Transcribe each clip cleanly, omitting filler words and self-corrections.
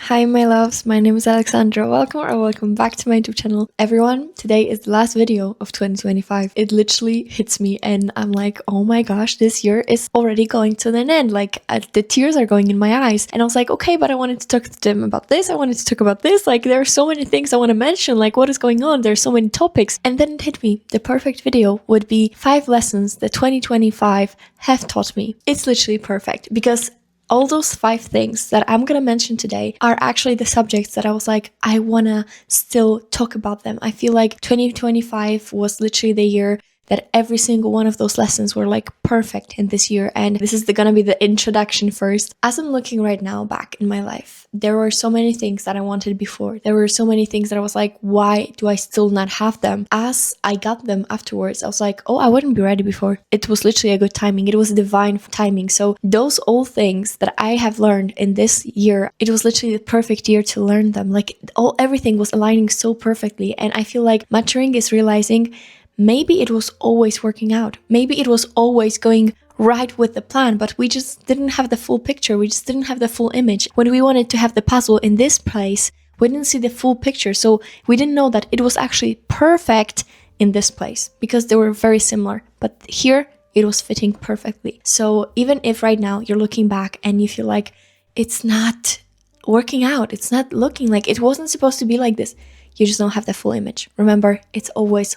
Hi my loves, my name is Alexandra. Welcome back to my YouTube channel. Everyone, today is the last video of 2025. It literally hits me and I'm like, oh my gosh, this year is already going to an end. The tears are going in my eyes. And I was like, okay, but I wanted to talk to them about this. I wanted to talk about this. Like, there are so many things I want to mention. Like, what is going on? There's so many topics. And then it hit me. The perfect video would be 5 lessons that 2025 have taught me. It's literally perfect because all those 5 things that I'm gonna mention today are actually the subjects that I was like, I wanna still talk about them. I feel like 2025 was literally the year that every single one of those lessons were like perfect in this year. And this is gonna be the introduction first. As I'm looking right now back in my life, there were so many things that I wanted before. There were so many things that I was like, why do I still not have them? As I got them afterwards, I was like, oh, I wouldn't be ready before. It was literally a good timing. It was divine timing. So those old things that I have learned in this year, it was literally the perfect year to learn them. Like everything was aligning so perfectly. And I feel like maturing is realizing maybe it was always working out. Maybe it was always going right with the plan, but we just didn't have the full picture. We just didn't have the full image. When we wanted to have the puzzle in this place, we didn't see the full picture. So we didn't know that it was actually perfect in this place because they were very similar. But here, it was fitting perfectly. So even if right now you're looking back and you feel like it's not working out, it's not looking like it wasn't supposed to be like this, you just don't have the full image. Remember, it's always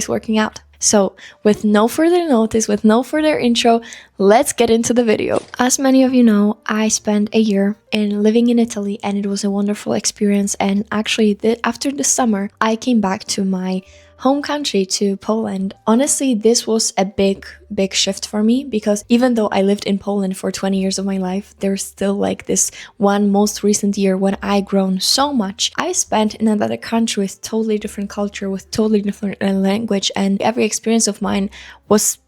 working out. So with no further notice, with no further intro, let's get into the video. As many of you know, I spent a year living in Italy and it was a wonderful experience. And actually, after the summer, I came back to my home country, to Poland. Honestly, this was a big shift for me because even though I lived in Poland for 20 years of my life, there's still like this one most recent year when I grown so much. I spent in another country with totally different culture, with totally different language, and every experience of mine was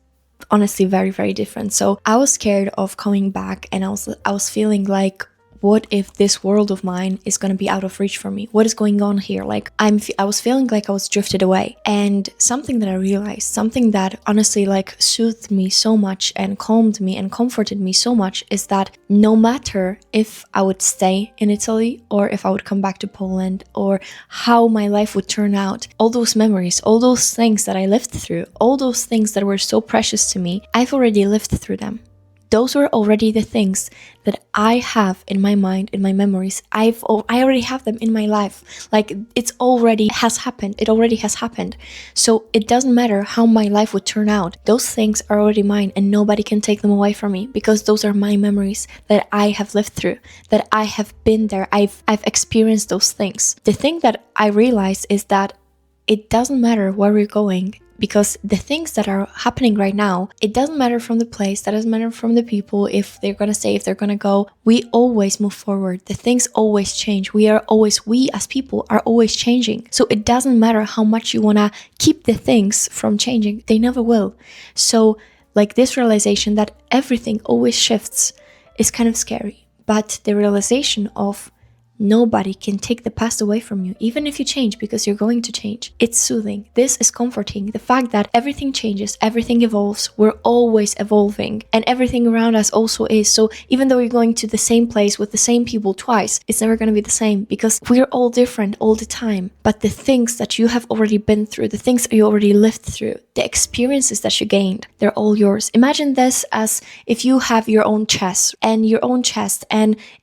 honestly very different. So I was scared of coming back and I was feeling like, what if this world of mine is going to be out of reach for me? What is going on here? Like I was feeling like I was drifted away. And something that I realized, something that honestly like soothed me so much and calmed me and comforted me so much is that no matter if I would stay in Italy or if I would come back to Poland or how my life would turn out, all those memories, all those things that I lived through, all those things that were so precious to me, I've already lived through them. Those were already the things that I have in my mind, in my memories. I already have them in my life. Like it already has happened. So it doesn't matter how my life would turn out. Those things are already mine and nobody can take them away from me because those are my memories that I have lived through, that I have been there. I've experienced those things. The thing that I realized is that it doesn't matter where we're going. Because the things that are happening right now, it doesn't matter from the place, that doesn't matter from the people, if they're gonna stay, if they're gonna go, we always move forward. The things always change. We as people are always changing. So it doesn't matter how much you wanna keep the things from changing, they never will. So like this realization that everything always shifts is kind of scary. But the realization of nobody can take the past away from you, even if you change, because you're going to change. It's soothing. This is comforting. The fact that everything changes, everything evolves, we're always evolving, and everything around us also is. So even though you're going to the same place with the same people twice, it's never going to be the same because we're all different all the time. But the things that you have already been through, the things that you already lived through, the experiences that you gained, they're all yours. Imagine this as if you have your own chest, and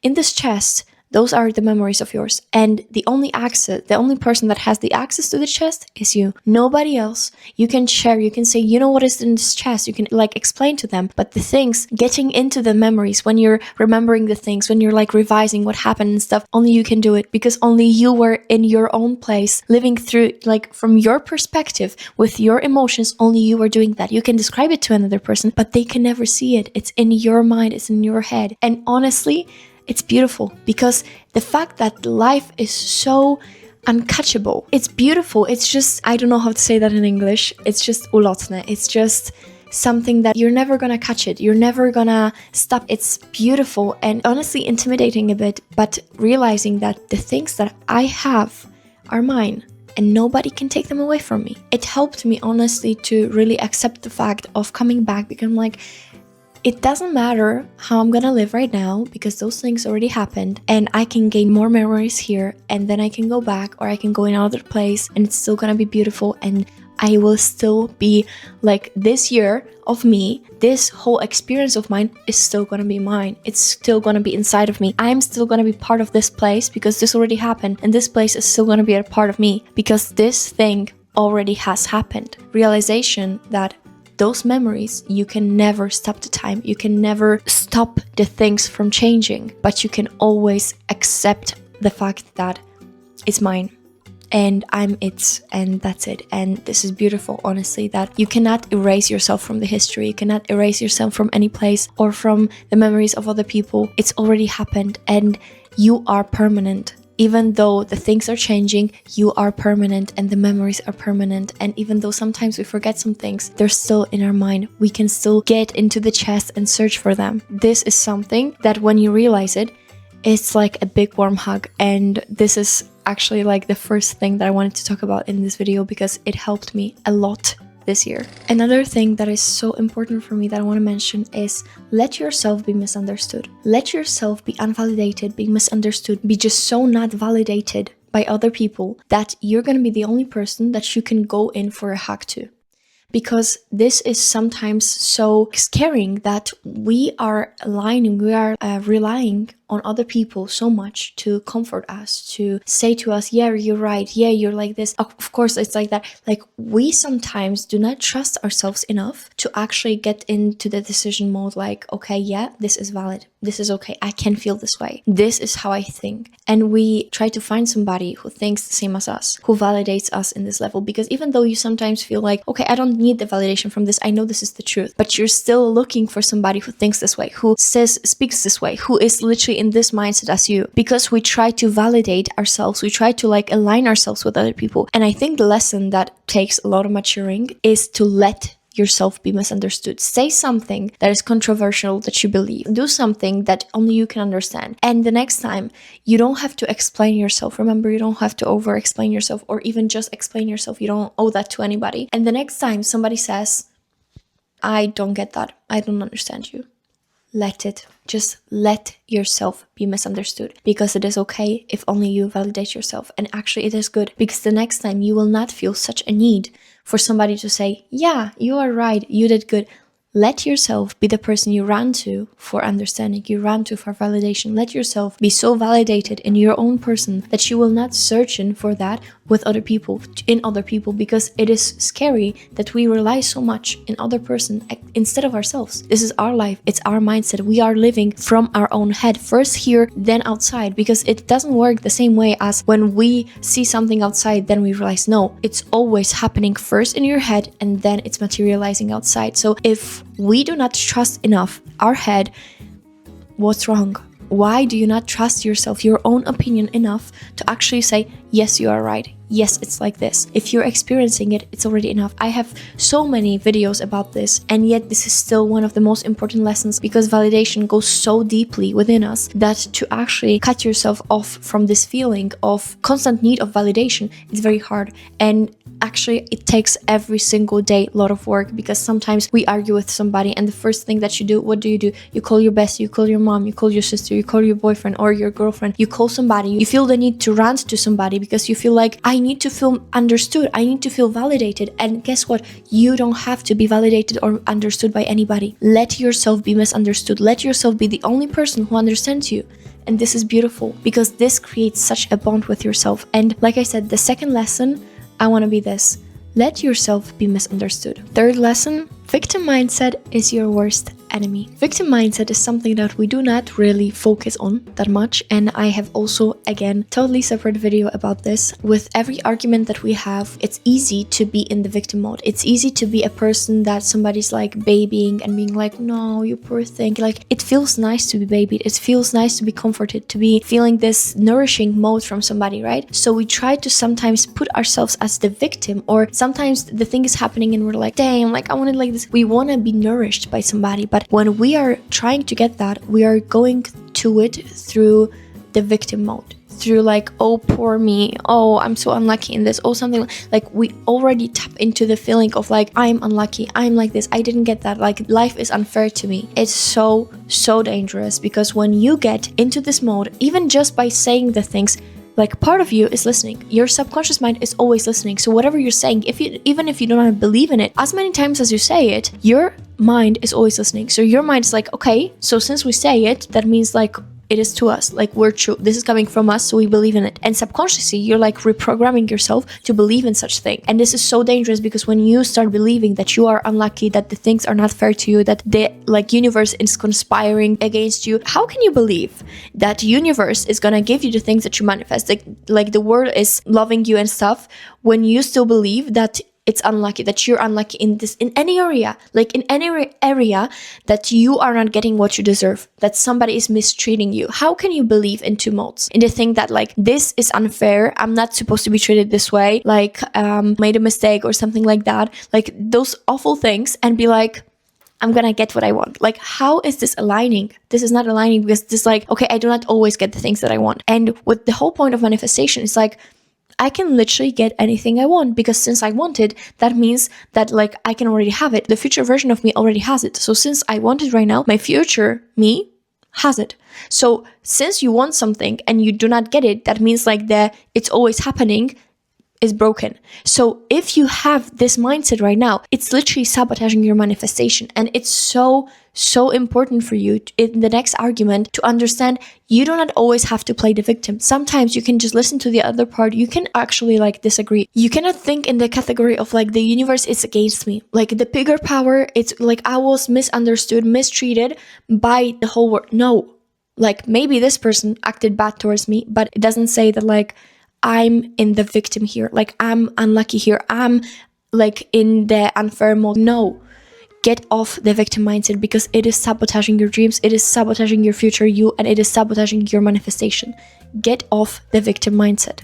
in this chest, those are the memories of yours. And the only person that has the access to the chest is you. Nobody else. You can share, you can say, you know what is in this chest. You can like explain to them. But the things, getting into the memories, when you're remembering the things, when you're like revising what happened and stuff, only you can do it because only you were in your own place, living through, like from your perspective, with your emotions, only you were doing that. You can describe it to another person, but they can never see it. It's in your mind, it's in your head. And honestly, it's beautiful because the fact that life is so uncatchable, it's beautiful. It's just, I don't know how to say that in English. It's just ulotne. It's just something that you're never gonna catch it. You're never gonna stop. It's beautiful and honestly intimidating a bit, but realizing that the things that I have are mine and nobody can take them away from me. It helped me honestly to really accept the fact of coming back because I'm like, it doesn't matter how I'm gonna live right now, because those things already happened, and I can gain more memories here, and then I can go back, or I can go in another place, and it's still gonna be beautiful, and I will still be like, this year of me, this whole experience of mine is still gonna be mine. It's still gonna be inside of me. I'm still gonna be part of this place because this already happened, and this place is still gonna be a part of me because this thing already has happened. Realization that those memories, you can never stop the time. You can never stop the things from changing, but you can always accept the fact that it's mine. And I'm it, and that's it. And this is beautiful, honestly, that you cannot erase yourself from the history. You cannot erase yourself from any place or from the memories of other people. It's already happened, and you are permanent. Even though the things are changing, you are permanent, and the memories are permanent. And even though sometimes we forget some things, they're still in our mind. We can still get into the chest and search for them. This is something that when you realize it, it's like a big warm hug. And this is actually like the first thing that I wanted to talk about in this video because it helped me a lot this year. Another thing that is so important for me that I want to mention is let yourself be misunderstood. Let yourself be unvalidated, be misunderstood, be just so not validated by other people that you're going to be the only person that you can go in for a hug to. Because this is sometimes so scaring that we are relying on other people so much to comfort us, to say to us, yeah, you're right, yeah, you're like this. Of course, it's like that. Like, we sometimes do not trust ourselves enough to actually get into the decision mode, like, okay, yeah, this is valid, this is okay, I can feel this way, this is how I think. And we try to find somebody who thinks the same as us, who validates us in this level, because even though you sometimes feel like, okay, I don't need the validation from this, I know this is the truth, but you're still looking for somebody who thinks this way, who speaks this way, who is literally in this mindset as you, because we try to validate ourselves, we try to like align ourselves with other people. And I think the lesson that takes a lot of maturing is to let yourself be misunderstood. Say something that is controversial that you believe. Do something that only you can understand. And the next time, you don't have to explain yourself. Remember, you don't have to over explain yourself or even just explain yourself. You don't owe that to anybody. And the next time somebody says, I don't get that, I don't understand you, let it. Just let yourself be misunderstood, because it is okay if only you validate yourself. And actually it is good, because the next time you will not feel such a need for somebody to say, yeah, you are right, you did good. Let yourself be the person you run to for understanding, you run to for validation. Let yourself be so validated in your own person that you will not search for that with other people, in other people, because it is scary that we rely so much in other person instead of ourselves. This is our life, it's our mindset. We are living from our own head, first here, then outside, because it doesn't work the same way as when we see something outside, then we realize, no, it's always happening first in your head and then it's materializing outside. So if we do not trust enough our head, what's wrong? Why do you not trust yourself, your own opinion enough to actually say, yes, you are right. Yes, it's like this. If you're experiencing it, it's already enough. I have so many videos about this, and yet this is still one of the most important lessons, because validation goes so deeply within us that to actually cut yourself off from this feeling of constant need of validation is very hard. And actually, it takes every single day a lot of work, because sometimes we argue with somebody and the first thing that you do, what do? You call your bestie, you call your mom, you call your sister, you call your boyfriend or your girlfriend, you call somebody, you feel the need to rant to somebody because you feel like, I need to feel understood, I need to feel validated. And guess what? You don't have to be validated or understood by anybody. Let yourself be misunderstood. Let yourself be the only person who understands you. And this is beautiful, because this creates such a bond with yourself. And like I said, the second lesson, I want to be this. Let yourself be misunderstood. Third lesson, victim mindset is your worst enemy. Victim mindset is something that we do not really focus on that much, and I have also, again, totally separate video about this. With every argument that we have, it's easy to be in the victim mode. It's easy to be a person that somebody's like babying and being like, no, you poor thing. Like, it feels nice to be babied. It feels nice to be comforted, to be feeling this nourishing mode from somebody, right? So we try to sometimes put ourselves as the victim, or sometimes the thing is happening and we're like, damn, like I want it like this. We want to be nourished by somebody, but when we are trying to get that, we are going to it through the victim mode. through like, oh, poor me, oh, I'm so unlucky in this, oh, something like, we already tap into the feeling of like, I'm unlucky, I'm like this, I didn't get that, like life is unfair to me. It's so dangerous, because when you get into this mode, even just by saying the things, like part of you is listening. Your subconscious mind is always listening. So whatever you're saying, even if you don't believe in it, as many times as you say it, your mind is always listening. So your mind is like, okay, so since we say it, that means like it is to us, like we're true, this is coming from us, so we believe in it. And subconsciously you're like reprogramming yourself to believe in such thing. And this is so dangerous, because when you start believing that you are unlucky, that the things are not fair to you, that the like universe is conspiring against you, how can you believe that universe is gonna give you the things that you manifest, like the world is loving you and stuff, when you still believe that it's unlucky, that you're unlucky in any area, like in any area, that you are not getting what you deserve, that somebody is mistreating you? How can you believe in two modes, in the thing that like, this is unfair, I'm not supposed to be treated this way, like made a mistake or something like that, like those awful things, and be like, I'm gonna get what I want? Like, how is this aligning? This is not aligning, because this like, okay, I do not always get the things that I want. And with the whole point of manifestation, it's like, I can literally get anything I want, because since I want it, that means that like I can already have it. The future version of me already has it. So since I want it right now, my future me has it. So since you want something and you do not get it, that means like it's always happening is broken. So if you have this mindset right now, it's literally sabotaging your manifestation. And it's so important for you in the next argument to understand you do not always have to play the victim. Sometimes you can just listen to the other part. You can actually like disagree. You cannot think in the category of like, the universe is against me. Like the bigger power, it's like I was misunderstood, mistreated by the whole world. No, like maybe this person acted bad towards me, but it doesn't say that like I'm in the victim here, like I'm unlucky here, I'm like in the unfair mode. No, get off the victim mindset, because it is sabotaging your dreams, it is sabotaging your future you, and it is sabotaging your manifestation. Get off the victim mindset.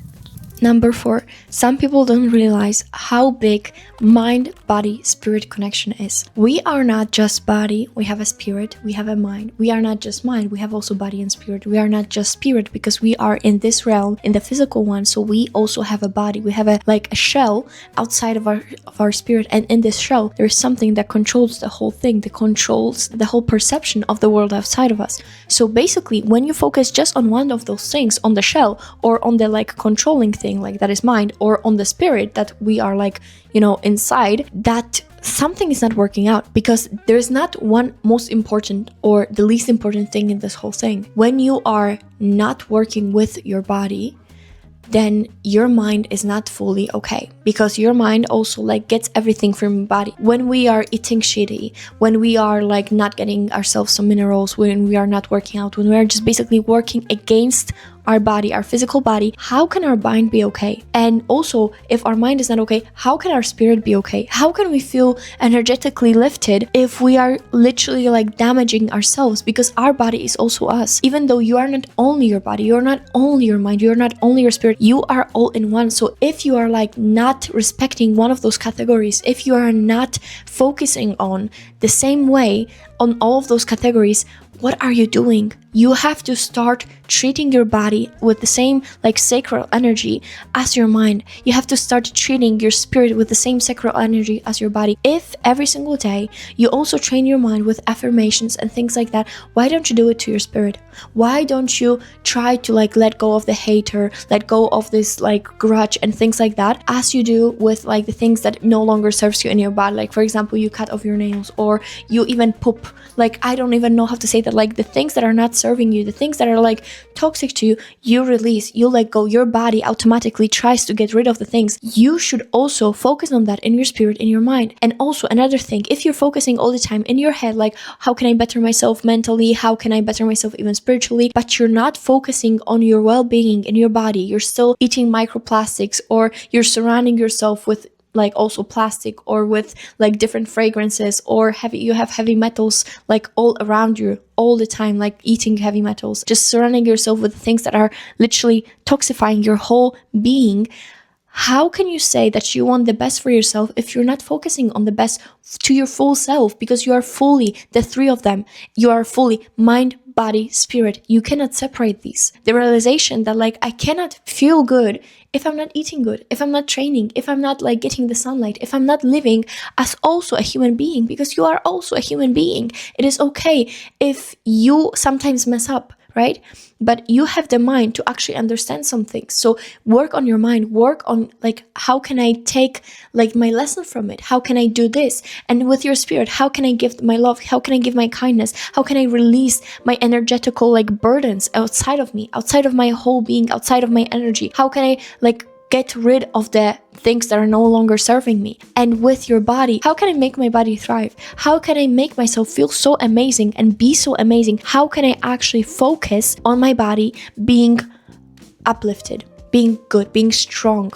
Number 4, some people don't realize how big mind, body, spirit connection is. We are not just body, we have a spirit, we have a mind. We are not just mind, we have also body and spirit. We are not just spirit because we are in this realm, in the physical one, so we also have a body. We have a shell outside of our spirit, and in this shell there is something that controls the whole thing, that controls the whole perception of the world outside of us. So basically, when you focus just on one of those things, on the shell or on the like controlling thing, like that is mind, or on the spirit that we are like, inside, that something is not working out, because there's not one most important or the least important thing in this whole thing. When you are not working with your body, then your mind is not fully okay, because your mind also like gets everything from your body. When we are eating shitty, when we are like not getting ourselves some minerals, when we are not working out, when we are just basically working against our body, our physical body, how can our mind be okay? And also, if our mind is not okay, how can our spirit be okay? How can we feel energetically lifted if we are literally like damaging ourselves? Because our body is also us. Even though you are not only your body, you're not only your mind, you're not only your spirit, you are all in one. So if you are like not respecting one of those categories, if you are not focusing on the same way on all of those categories, what are you doing? You have to start treating your body with the same like sacral energy as your mind. You have to start treating your spirit with the same sacral energy as your body. If every single day you also train your mind with affirmations and things like that, why don't you do it to your spirit? Why don't you try to like let go of the hater, let go of this like grudge and things like that, as you do with like the things that no longer serves you in your body? Like for example, you cut off your nails, or you even poop. Like I don't even know how to say that. Like the things that are not serving you, the things that are like toxic to you, you release, you let go. Your body automatically tries to get rid of the things. You should also focus on that in your spirit, in your mind. And also another thing, if you're focusing all the time in your head, like how can I better myself mentally, how can I better myself even spiritually, but you're not focusing on your well-being in your body, you're still eating microplastics, or you're surrounding yourself with like also plastic, or with like different fragrances, or you have heavy metals like all around you all the time, like eating heavy metals, just surrounding yourself with things that are literally toxifying your whole being. how can you say that you want the best for yourself if you're not focusing on the best to your full self? Because you are fully the three of them. You are fully mind, body, spirit. You cannot separate these. The realization that like I cannot feel good if I'm not eating good, if I'm not training, if I'm not like getting the sunlight, if I'm not living as also a human being, because you are also a human being. It is okay if you sometimes mess up, right? But you have the mind to actually understand some things. So work on your mind, work on like, how can I take like my lesson from it? How can I do this? And with your spirit, how can I give my love? How can I give my kindness? How can I release my energetical like burdens outside of me, outside of my whole being, outside of my energy? How can I like get rid of the things that are no longer serving me? And with your body, how can I make my body thrive? How can I make myself feel so amazing and be so amazing? How can I actually focus on my body being uplifted, being good, being strong?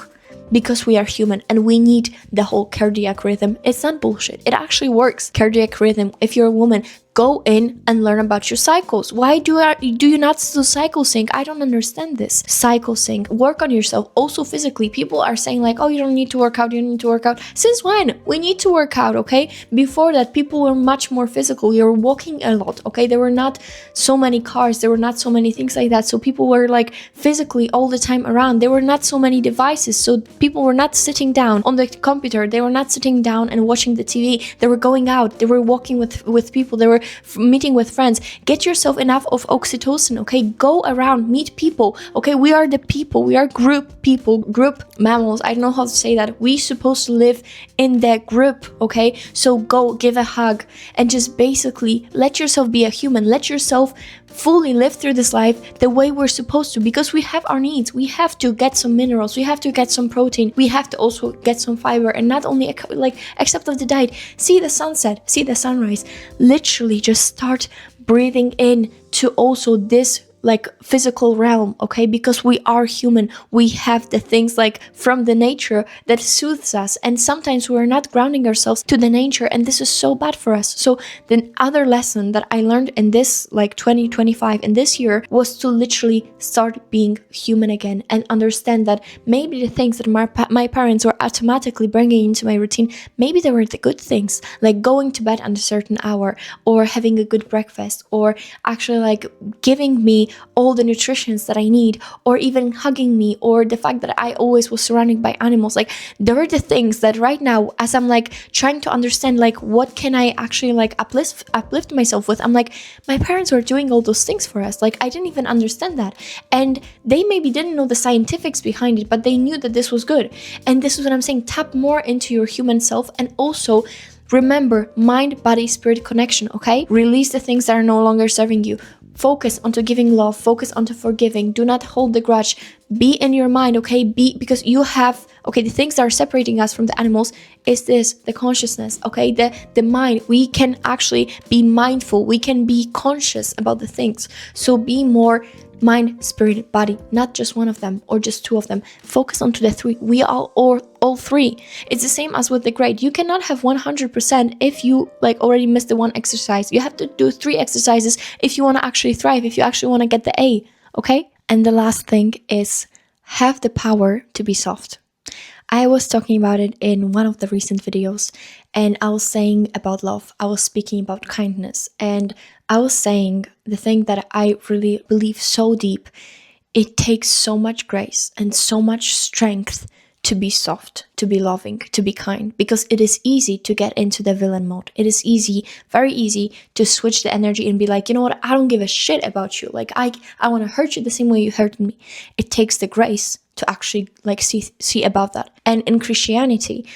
Because we are human and we need the whole cardiac rhythm. It's not bullshit. It actually works. Cardiac rhythm. If you're a woman, go in and learn about your cycles. Why do you not do cycle sync? I don't understand this. Cycle sync. Work on yourself. Also physically. People are saying like, oh, you don't need to work out. You don't need to work out. Since when? We need to work out, okay? Before that, people were much more physical. You were walking a lot, okay? There were not so many cars. There were not so many things like that. So people were like physically all the time around. There were not so many devices. So people were not sitting down on the computer. They were not sitting down and watching the TV. They were going out. They were walking with people. They were meeting with friends. Get yourself enough of oxytocin, okay? Go around, meet people, okay? We are the people. We are group people, group mammals. I don't know how to say that. We supposed to live in the group, okay? So go give a hug and just basically let yourself be a human. Let yourself fully live through this life the way we're supposed to, because we have our needs. We have to get some minerals. We have to get some protein. We have to also get some fiber, and not only like except of the diet. See the sunset, see the sunrise. Literally just start breathing in to also this like physical realm, okay? Because we are human. We have the things like from the nature that soothes us, and sometimes we're not grounding ourselves to the nature, and this is so bad for us. So the other lesson that I learned in this like 2025 in this year was to literally start being human again and understand that maybe the things that my parents were automatically bringing into my routine, maybe they were the good things, like going to bed at a certain hour, or having a good breakfast, or actually like giving me all the nutritions that I need, or even hugging me, or the fact that I always was surrounded by animals. Like there are the things that right now, as I'm like trying to understand like what can I actually like uplift myself with, I'm like, my parents were doing all those things for us. Like I didn't even understand that, and they maybe didn't know the scientifics behind it, but they knew that this was good. And this is what I'm saying. Tap more into your human self, and also remember mind, body, spirit connection, okay? Release the things that are no longer serving you. Focus onto giving love, focus onto forgiving. Do not hold the grudge. Be in your mind, okay? Because you have, okay, the things that are separating us from the animals is this, the consciousness, okay? The mind. We can actually be mindful. We can be conscious about the things. So be more mind, spirit, body, not just one of them or just two of them. Focus onto the three. We are all three. It's the same as with the grade. You cannot have 100% if you like already missed the one exercise. You have to do 3 exercises if you want to actually thrive, if you actually want to get the A, okay? And the last thing is have the power to be soft. I was talking about it in one of the recent videos, and I was saying about love. I was speaking about kindness, and I was saying the thing that I really believe so deep. It takes so much grace and so much strength to be soft, to be loving, to be kind, because it is easy to get into the villain mode. It is easy, very easy to switch the energy and be like, you know what, I don't give a shit about you. Like I want to hurt you the same way you hurted me. It takes the grace to actually like see above that. And in Christianity,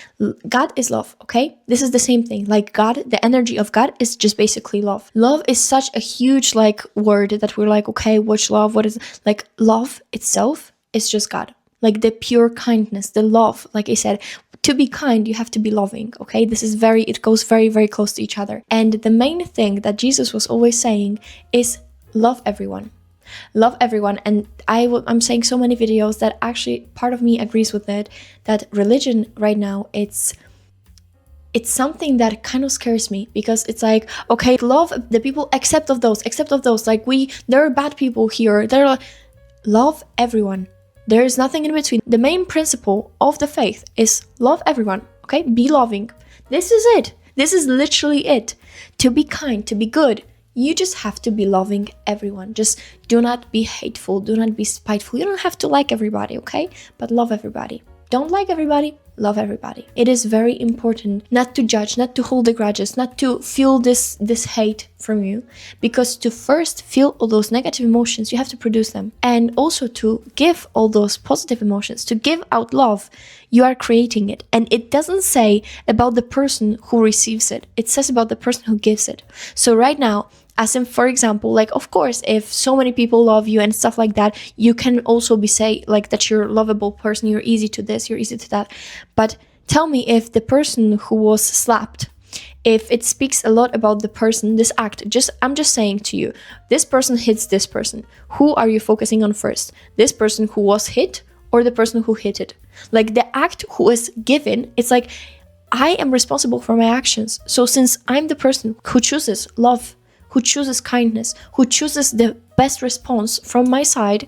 God is love, okay? This is the same thing. Like God, the energy of God is just basically love. Love is such a huge like word that we're like, okay, what's love? What is like love itself is just God. Like the pure kindness, the love, like I said, to be kind, you have to be loving, okay? It goes very, very close to each other. And the main thing that Jesus was always saying is love everyone. Love everyone. And I'm saying so many videos that actually part of me agrees with it, that religion right now, it's something that kind of scares me, because it's like, okay, love the people except of those, like there are bad people here. They're like, love everyone. There is nothing in between. The main principle of the faith is love everyone, okay? Be loving. This is it. This is literally it. To be kind, to be good, you just have to be loving everyone. Just do not be hateful, do not be spiteful. You don't have to like everybody, okay? But love everybody. Don't like everybody, love everybody. It is very important not to judge, not to hold the grudges, not to feel this hate from you, because to first feel all those negative emotions, you have to produce them. And also to give all those positive emotions, to give out love, you are creating it. And it doesn't say about the person who receives it. It says about the person who gives it. So right now, as in, for example, like, of course, if so many people love you and stuff like that, you can also be say like that you're a lovable person, you're easy to this, you're easy to that. But tell me, if the person who was slapped, if it speaks a lot about the person, this act, I'm just saying to you, this person hits this person. Who are you focusing on first? This person who was hit or the person who hit it? Like the act who is given, it's like, I am responsible for my actions. So since I'm the person who chooses love, who chooses kindness, who chooses the best response from my side,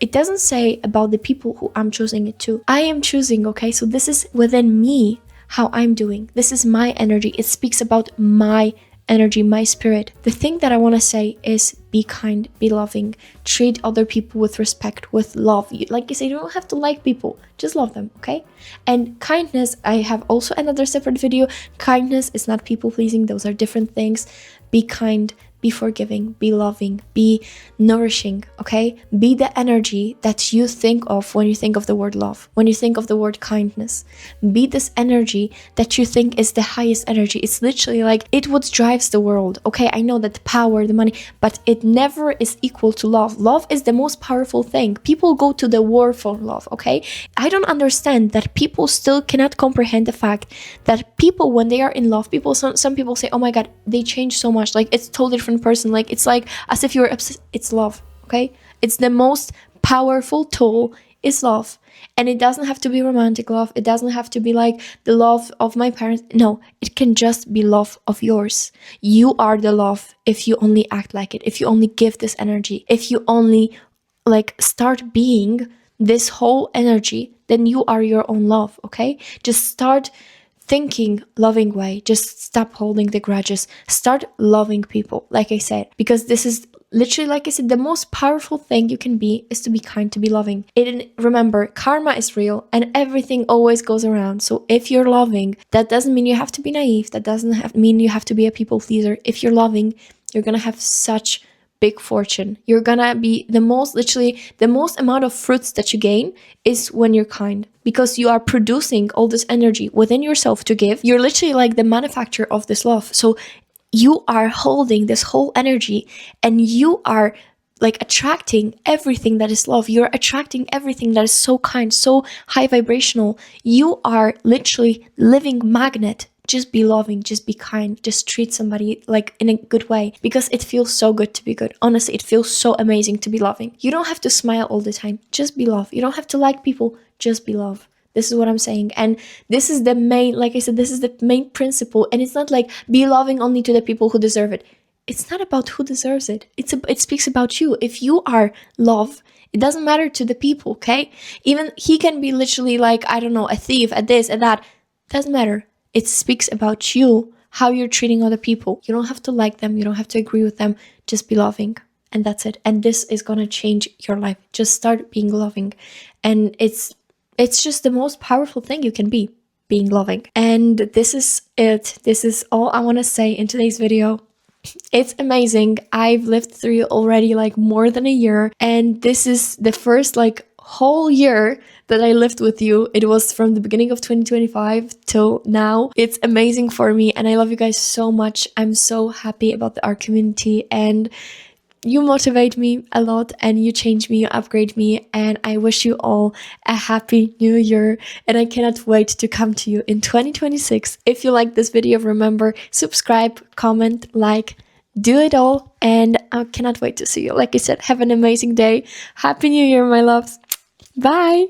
it doesn't say about the people who I'm choosing it to. I am choosing, okay? So this is within me, how I'm doing. This is my energy. It speaks about my energy, my spirit. The thing that I want to say is be kind, be loving, treat other people with respect, with love. Like you say, you don't have to like people, just love them, okay? And kindness, I have also another separate video. Kindness is not people pleasing. Those are different things. Be kind, be forgiving, be loving, be nourishing, okay? Be the energy that you think of when you think of the word love, when you think of the word kindness. Be this energy that you think is the highest energy. It's literally like, it what drives the world, okay? I know that the power, the money, but it never is equal to love. Love is the most powerful thing. People go to the war for love, okay? I don't understand that people still cannot comprehend the fact that people, when they are in love, some people say, oh my God, they change so much. Like, it's totally different person. Like, it's like as if you're obsessed. It's love, okay? It's the most powerful tool is love. And it doesn't have to be romantic love. It doesn't have to be like the love of my parents. No, it can just be love of yours. You are the love if you only act like it, if you only give this energy, if you only like start being this whole energy, then you are your own love, okay? Just start thinking loving way. Just stop holding the grudges. Start loving people, like I said, because this is literally, like I said, the most powerful thing you can be is to be kind, to be loving. And remember, karma is real and everything always goes around. So if you're loving, that doesn't mean you have to be naive. That doesn't mean you have to be a people pleaser. If you're loving, you're gonna have such big fortune. You're gonna be the most amount of fruits that you gain is when you're kind, because you are producing all this energy within yourself to give. You're literally like the manufacturer of this love. So you are holding this whole energy and you are like attracting everything that is love. You're attracting everything that is so kind, so high vibrational. You are literally living magnet. Just be loving, just be kind, just treat somebody like in a good way, because it feels so good to be good. Honestly, it feels so amazing to be loving. You don't have to smile all the time, just be love. You don't have to like people, just be love. This is what I'm saying. And this is the main, like I said, this is the main principle. And it's not like be loving only to the people who deserve it. It's not about who deserves it. It speaks about you. If you are love, it doesn't matter to the people, okay? Even he can be literally like, I don't know, a thief, at this, at that. Doesn't matter. It speaks about you, how you're treating other people. You don't have to like them. You don't have to agree with them. Just be loving. And that's it. And this is going to change your life. Just start being loving. And it's just the most powerful thing you can be, being loving. And this is it. This is all I want to say in today's video. It's amazing. I've lived through already like more than a year. And this is the first like whole year that I lived with you. It was from the beginning of 2025 till now. It's amazing for me and I love you guys so much. I'm so happy about our community and you motivate me a lot and you change me, you upgrade me, and I wish you all a happy new year and I cannot wait to come to you in 2026. If you like this video, remember, subscribe, comment, like, do it all, and I cannot wait to see you. Like I said, have an amazing day. Happy New Year, my loves. Bye!